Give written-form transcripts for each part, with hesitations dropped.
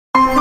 Assalamualaikum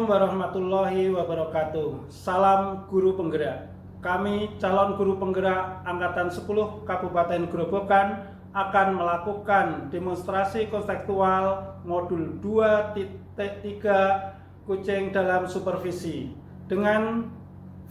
warahmatullahi wabarakatuh. Salam guru penggerak. Kami calon guru penggerak Angkatan 10 Kabupaten Grobogan akan melakukan demonstrasi konseptual modul 2.3 kucing dalam supervisi dengan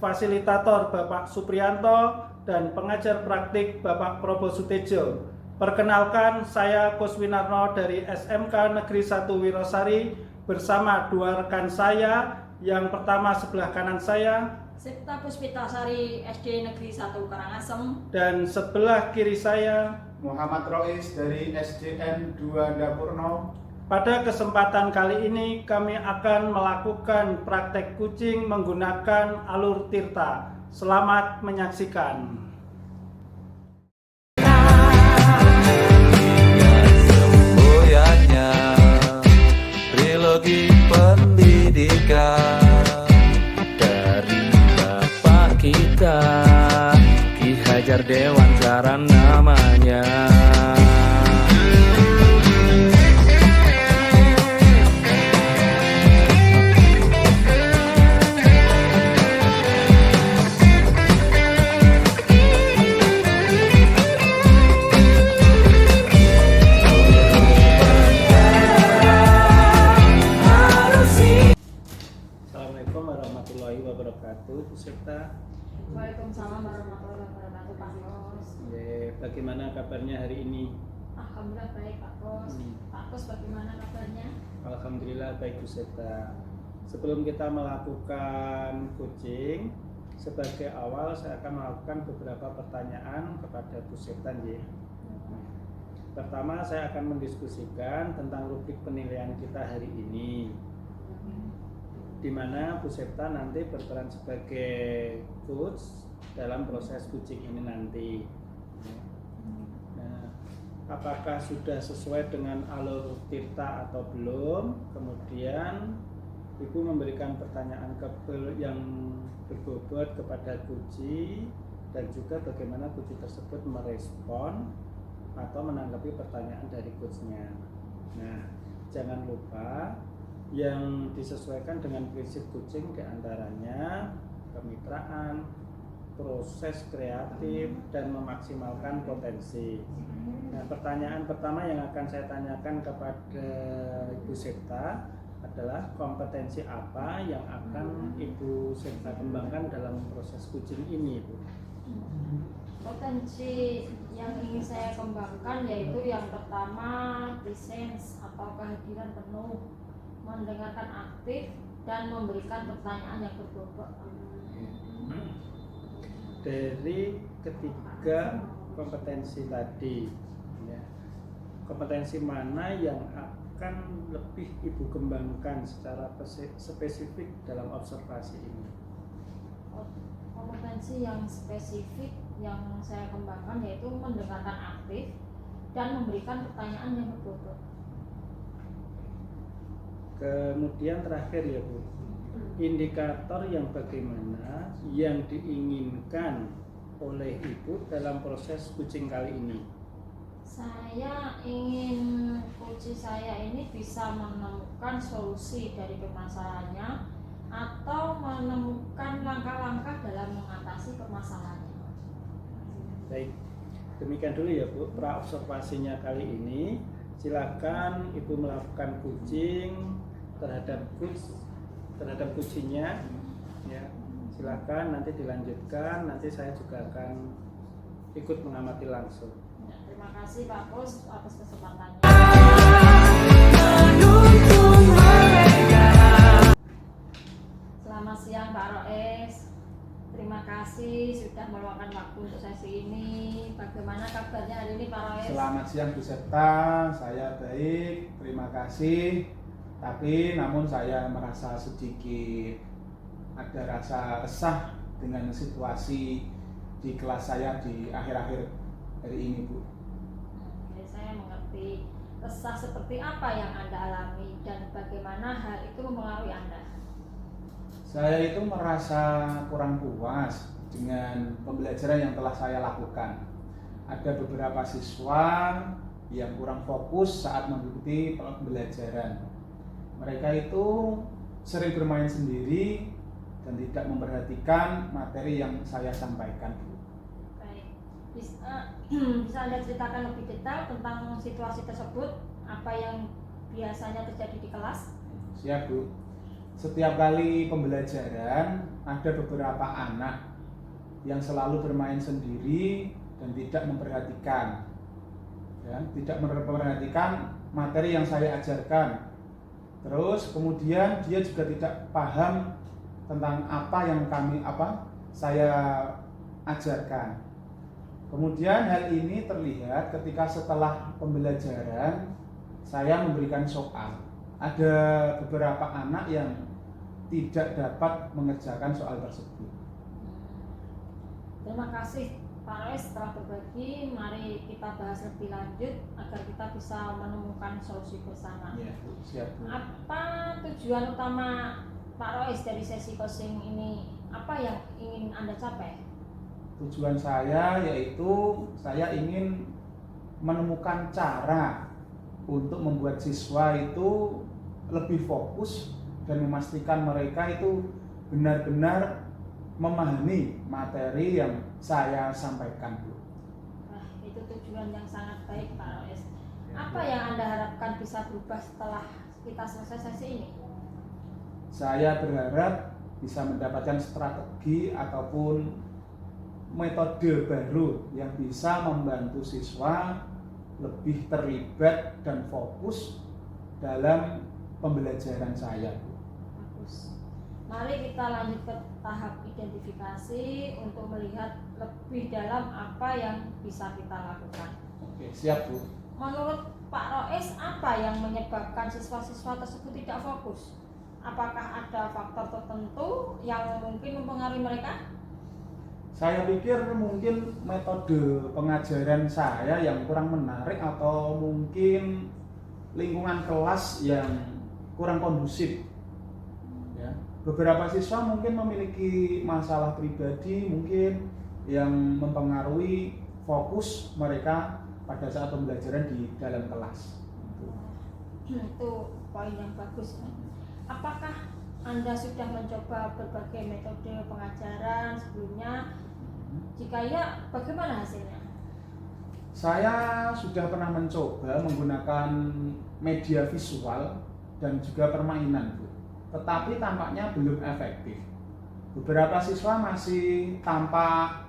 fasilitator Bapak Supriyanto dan pengajar praktik Bapak Probo Sutejo. Perkenalkan, saya Kuswinarno dari SMK Negeri 1 Wirosari bersama dua rekan saya. Yang pertama sebelah kanan saya Septa Puspitasari SD Negeri 1 Karangasem, dan sebelah kiri saya Muhammad Rois dari SDN 2 Dapurno. Pada kesempatan kali ini kami akan melakukan praktek kucing menggunakan alur tirta. Selamat menyaksikan. Semboyannya trilogi pendidikan dari Bapak kita Ki Hajar Dewantara namanya. Assalamualaikum warahmatullahi wabarakatuh, Bu Septa. Waalaikumsalam warahmatullahi wabarakatuh, Pak Kos. Bagaimana kabarnya hari ini? Alhamdulillah baik, Pak Kos. Pak Kos, bagaimana kabarnya? Alhamdulillah baik, Bu Septa. Sebelum kita melakukan kucing, sebagai awal saya akan melakukan beberapa pertanyaan kepada Bu Septa. Pertama, saya akan mendiskusikan tentang rubrik penilaian kita hari ini, di mana Bu Septa nanti berperan sebagai coach dalam proses kucing ini nanti. Nah, apakah sudah sesuai dengan alur tirta atau belum? Kemudian Ibu memberikan pertanyaan yang berbobot kepada kuci, dan juga bagaimana kuci tersebut merespon atau menanggapi pertanyaan dari coachnya. Nah, jangan lupa yang disesuaikan dengan prinsip kucing diantaranya kemitraan, proses kreatif, dan memaksimalkan potensi. Nah, pertanyaan pertama yang akan saya tanyakan kepada Ibu Septa adalah kompetensi apa yang akan Ibu Septa kembangkan dalam proses kucing ini, Bu? Potensi yang ingin saya kembangkan yaitu yang pertama presence atau kehadiran penuh, mendengarkan aktif, dan memberikan pertanyaan yang berbobot. Dari ketiga kompetensi tadi, ya, kompetensi mana yang akan lebih Ibu kembangkan secara spesifik dalam observasi ini? Kompetensi yang spesifik yang saya kembangkan yaitu mendengarkan aktif dan memberikan pertanyaan yang berbobot. Kemudian terakhir ya, Bu, indikator yang bagaimana yang diinginkan oleh Ibu dalam proses kucing kali ini? Saya ingin kucing saya ini bisa menemukan solusi dari permasalahannya atau menemukan langkah-langkah dalam mengatasi permasalahannya. Baik, demikian dulu ya, Bu, praobservasinya kali ini. Silakan Ibu melakukan kucing terhadap kucingnya, ya. Silakan nanti dilanjutkan, nanti saya juga akan ikut mengamati langsung. Ya, terima kasih Pak Kos atas kesempatannya. Selamat siang Pak Roes. Terima kasih sudah meluangkan waktu untuk sesi ini. Bagaimana kabarnya hari ini Pak Roes? Selamat siang Bu Septa, saya baik, terima kasih. Tapi namun saya merasa sedikit ada rasa resah dengan situasi di kelas saya di akhir-akhir hari ini, Bu. Saya mengerti. resah seperti apa yang Anda alami dan bagaimana hal itu mempengaruhi Anda? Saya itu merasa kurang puas dengan pembelajaran yang telah saya lakukan. Ada beberapa siswa yang kurang fokus saat mengikuti pembelajaran. Mereka itu sering bermain sendiri dan tidak memperhatikan materi yang saya sampaikan. Baik, bisa Anda ceritakan lebih detail tentang situasi tersebut, apa yang biasanya terjadi di kelas? Siap, Bu. Setiap kali pembelajaran ada beberapa anak yang selalu bermain sendiri dan tidak memperhatikan, ya, tidak memperhatikan materi yang saya ajarkan. Terus kemudian dia juga tidak paham tentang apa yang saya ajarkan. Kemudian hal ini terlihat ketika setelah pembelajaran saya memberikan soal. Ada beberapa anak yang tidak dapat mengerjakan soal tersebut. Terima kasih Pak Rois telah berbagi. Mari kita bahas lebih lanjut agar kita bisa menemukan solusi bersama. Ya, Bu. Siap, Bu. Apa tujuan utama Pak Rois dari sesi coaching ini? Apa yang ingin Anda capai? Tujuan saya yaitu saya ingin menemukan cara untuk membuat siswa itu lebih fokus dan memastikan mereka itu benar-benar memahami materi yang saya sampaikan, Bu. Nah, itu tujuan yang sangat baik Pak Rois. Apa yang Anda harapkan bisa berubah setelah kita selesai sesi ini? Saya berharap bisa mendapatkan strategi ataupun metode baru yang bisa membantu siswa lebih terlibat dan fokus dalam pembelajaran saya. Bagus. Mari kita lanjut ke tahap identifikasi untuk melihat lebih dalam apa yang bisa kita lakukan. Oke, siap, Bu. Menurut Pak Rois, apa yang menyebabkan siswa-siswa tersebut tidak fokus? Apakah ada faktor tertentu yang mungkin mempengaruhi mereka? Saya pikir mungkin metode pengajaran saya yang kurang menarik atau mungkin lingkungan kelas yang kurang kondusif. Ya. Beberapa siswa mungkin memiliki masalah pribadi mungkin yang mempengaruhi fokus mereka pada saat pembelajaran di dalam kelas. Itu poin yang bagus. Apakah Anda sudah mencoba berbagai metode pengajaran sebelumnya? Jika iya, bagaimana hasilnya? Saya sudah pernah mencoba menggunakan media visual dan juga permainan, Bu. Tetapi tampaknya belum efektif. Beberapa siswa masih tampak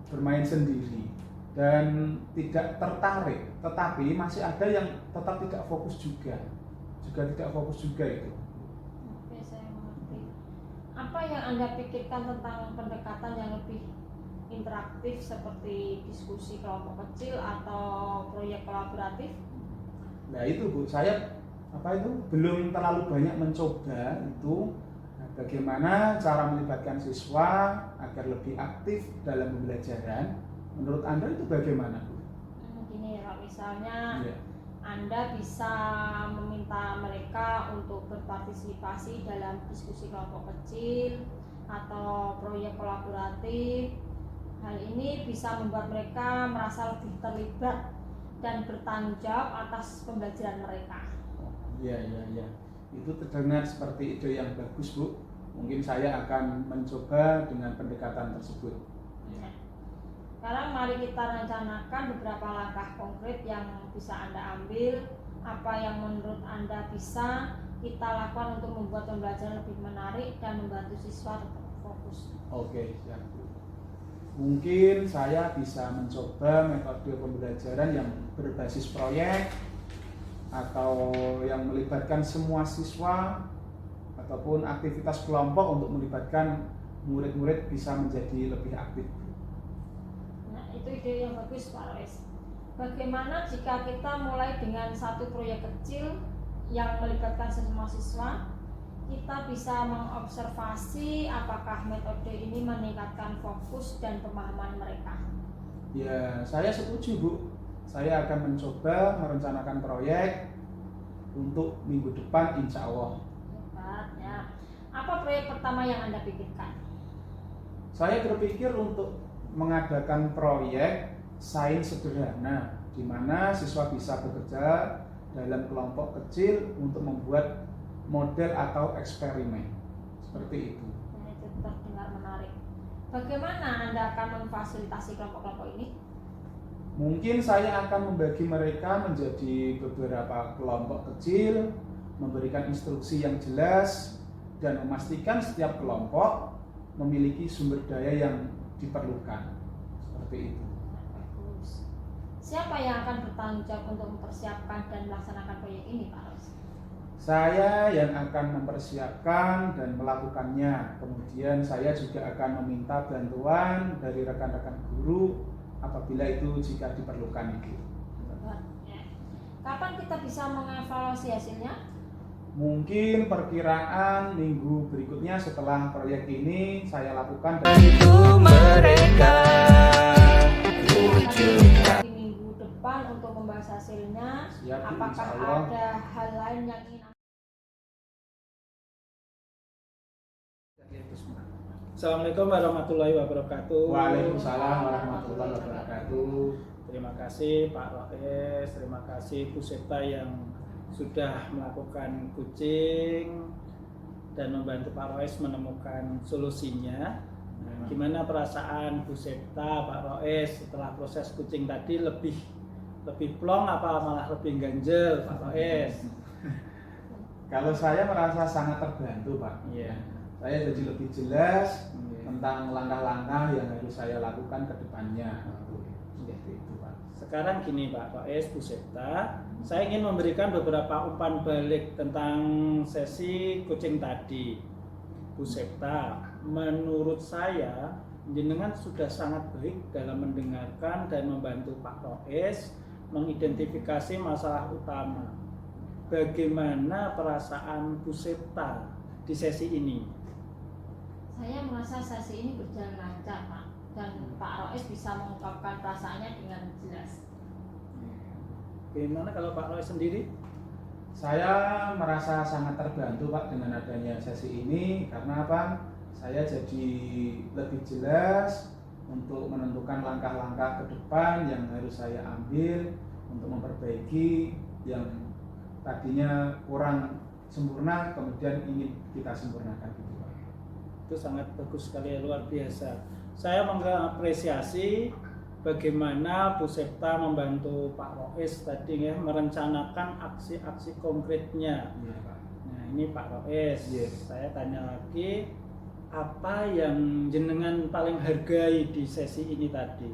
bermain sendiri dan tidak tertarik, tetapi masih ada yang tetap tidak fokus juga tidak fokus juga itu. Oke, saya mengerti. Apa yang Anda pikirkan tentang pendekatan yang lebih interaktif seperti diskusi kelompok kecil atau proyek kolaboratif? Nah itu, Bu, saya belum terlalu banyak mencoba itu. Bagaimana cara melibatkan siswa agar lebih aktif dalam pembelajaran? Menurut Anda itu bagaimana, Bu? Gini ya, misalnya Ya. Anda bisa meminta mereka untuk berpartisipasi dalam diskusi kelompok kecil atau proyek kolaboratif. Hal ini bisa membuat mereka merasa lebih terlibat dan bertanggung jawab atas pembelajaran mereka. Iya. Itu terdengar seperti ide yang bagus, Bu. Mungkin saya akan mencoba dengan pendekatan tersebut. Ya. Sekarang mari kita rencanakan beberapa langkah konkret yang bisa Anda ambil. Apa yang menurut Anda bisa kita lakukan untuk membuat pembelajaran lebih menarik dan membantu siswa tetap fokus. Oke, siap, Bu. Mungkin saya bisa mencoba metode pembelajaran yang berbasis proyek atau yang melibatkan semua siswa ataupun aktivitas kelompok untuk melibatkan murid-murid bisa menjadi lebih aktif. Nah, itu ide yang bagus Pak Rois. Bagaimana jika kita mulai dengan satu proyek kecil yang melibatkan semua siswa? Kita bisa mengobservasi apakah metode ini meningkatkan fokus dan pemahaman mereka. Ya, saya setuju, Bu. saya akan mencoba merencanakan proyek untuk minggu depan insya Allah. Hebat ya. Apa proyek pertama yang Anda pikirkan? Saya berpikir untuk mengadakan proyek sains sederhana di mana siswa bisa bekerja dalam kelompok kecil untuk membuat model atau eksperimen. Seperti itu. Nah, itu terdengar menarik. Bagaimana Anda akan memfasilitasi kelompok-kelompok ini? Mungkin saya akan membagi mereka menjadi beberapa kelompok kecil, memberikan instruksi yang jelas, dan memastikan setiap kelompok memiliki sumber daya yang diperlukan. Seperti itu. Bagus. Siapa yang akan bertanggung jawab untuk mempersiapkan dan melaksanakan proyek ini, Pak Ros? Saya yang akan mempersiapkan dan melakukannya. Kemudian saya juga akan meminta bantuan dari rekan-rekan guru apabila itu jika diperlukan itu. Ya. Kapan kita bisa mengevaluasi hasilnya? Mungkin perkiraan minggu berikutnya setelah proyek ini saya lakukan. Bantu mereka wujudkan. Di minggu depan untuk membahas hasilnya. Siap, Apakah insyaallah. ada hal lain yang ingin Assalamualaikum warahmatullahi wabarakatuh. Waalaikumsalam warahmatullahi wabarakatuh. Terima kasih Pak Roes, terima kasih Bu Septa yang sudah melakukan coaching dan membantu Pak Roes menemukan solusinya. Nah, gimana perasaan Bu Septa, Pak Roes setelah proses coaching tadi lebih plong apa malah lebih ganjel Pak Roes? Kalau saya merasa sangat terbantu, Pak. Iya. Saya jadi lebih jelas Iya. tentang langkah-langkah yang harus saya lakukan ke depannya. Seperti itu, Pak. Sekarang gini Pak Roes, Bu Septa, saya ingin memberikan beberapa umpan balik tentang sesi coaching tadi. Bu Septa, menurut saya jenengan sudah sangat baik dalam mendengarkan dan membantu Pak Roes mengidentifikasi masalah utama. Bagaimana perasaan Bu Septa di sesi ini? Saya merasa sesi ini berjalan lancar, Pak, dan Pak Roes bisa mengungkapkan perasaannya dengan jelas. Bagaimana kalau Pak Roes sendiri? Saya merasa sangat terbantu, Pak, dengan adanya sesi ini karena apa? Saya jadi lebih jelas untuk menentukan langkah-langkah ke depan yang harus saya ambil untuk memperbaiki yang tadinya kurang sempurna kemudian ingin kita sempurnakan gitu, Pak. Itu sangat bagus sekali, luar biasa. Saya mengapresiasi bagaimana Bu Septa membantu Pak Roes tadi ya, merencanakan aksi-aksi konkretnya. Iya, Pak. Nah ini Pak Roes, Yes. saya tanya lagi, apa yang jenengan paling hargai di sesi ini tadi?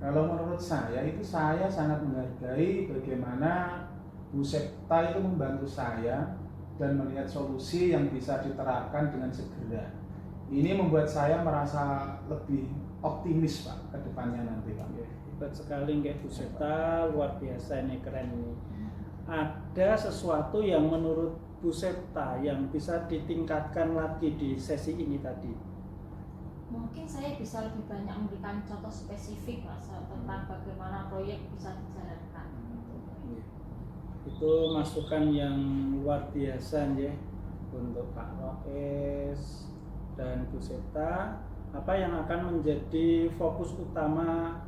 Kalau menurut saya itu saya sangat menghargai bagaimana Bu Septa itu membantu saya dan melihat solusi yang bisa diterapkan dengan segera. Ini membuat saya merasa lebih optimis, Pak, ke depannya nanti, Pak. Hebat sekali nggak Bu Septa, luar biasa ini, keren ini. Ada sesuatu yang menurut Bu Septa yang bisa ditingkatkan lagi di sesi ini tadi? Mungkin saya bisa lebih banyak memberikan contoh spesifik, Mas, tentang bagaimana proyek bisa dijalankan. Itu masukan yang luar biasa ya untuk Pak Roes dan Bu Septa. Apa yang akan menjadi fokus utama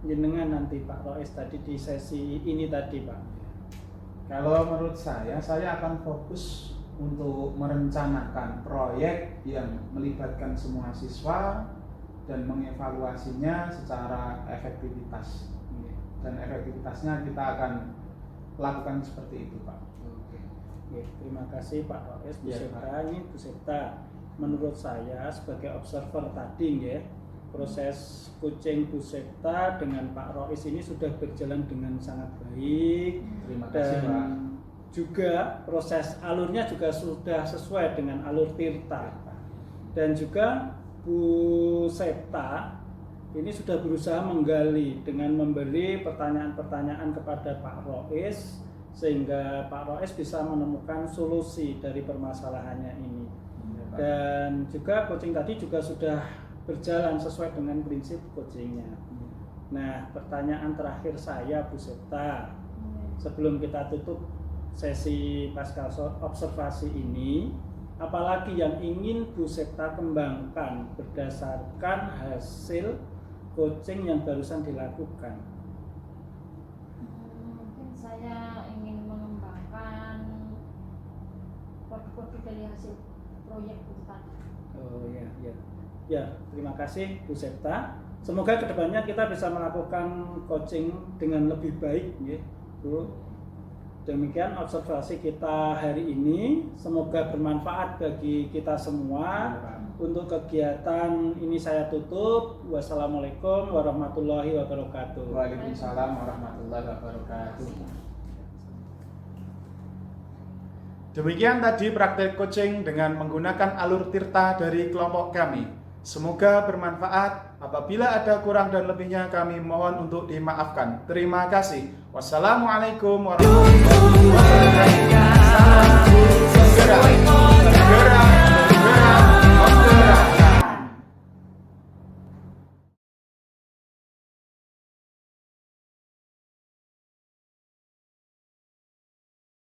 jenengan nanti Pak Roes tadi di sesi ini tadi, Pak? Kalau menurut saya akan fokus untuk merencanakan proyek yang melibatkan semua siswa dan mengevaluasinya secara efektivitas. Dan efektivitasnya kita akan lakukan seperti itu, Pak. Oke, terima kasih Pak Roes, Bu Ya, Septa. Ini Bu Septa, menurut saya sebagai observer tadi ya, proses coaching Bu Septa dengan Pak Roes ini sudah berjalan dengan sangat baik. Terima kasih, Dan Pak. juga proses alurnya juga sudah sesuai dengan alur Tirta. Dan juga Bu Septa ini sudah berusaha menggali dengan memberi pertanyaan-pertanyaan kepada Pak Roes sehingga Pak Roes bisa menemukan solusi dari permasalahannya ini. Dan juga coaching tadi juga sudah berjalan sesuai dengan prinsip coachingnya. Nah, pertanyaan terakhir saya Bu Septa, sebelum kita tutup sesi pasca observasi ini, apalagi yang ingin Bu Septa kembangkan berdasarkan hasil coaching yang barusan dilakukan? Mungkin saya ingin mengembangkan produk-produk dari hasil proyek itu tadi. Oh ya, ya. Ya, terima kasih Bu Septa. Semoga kedepannya kita bisa melakukan coaching dengan lebih baik, ya, Bu. Demikian observasi kita hari ini. Semoga bermanfaat bagi kita semua. Untuk kegiatan ini saya tutup. Wassalamualaikum warahmatullahi wabarakatuh. Waalaikumsalam warahmatullahi wabarakatuh. Demikian tadi praktek coaching dengan menggunakan alur tirta dari kelompok kami. Semoga bermanfaat. Apabila ada kurang dan lebihnya kami mohon untuk dimaafkan. Terima kasih. Wassalamualaikum warahmatullahi wabarakatuh.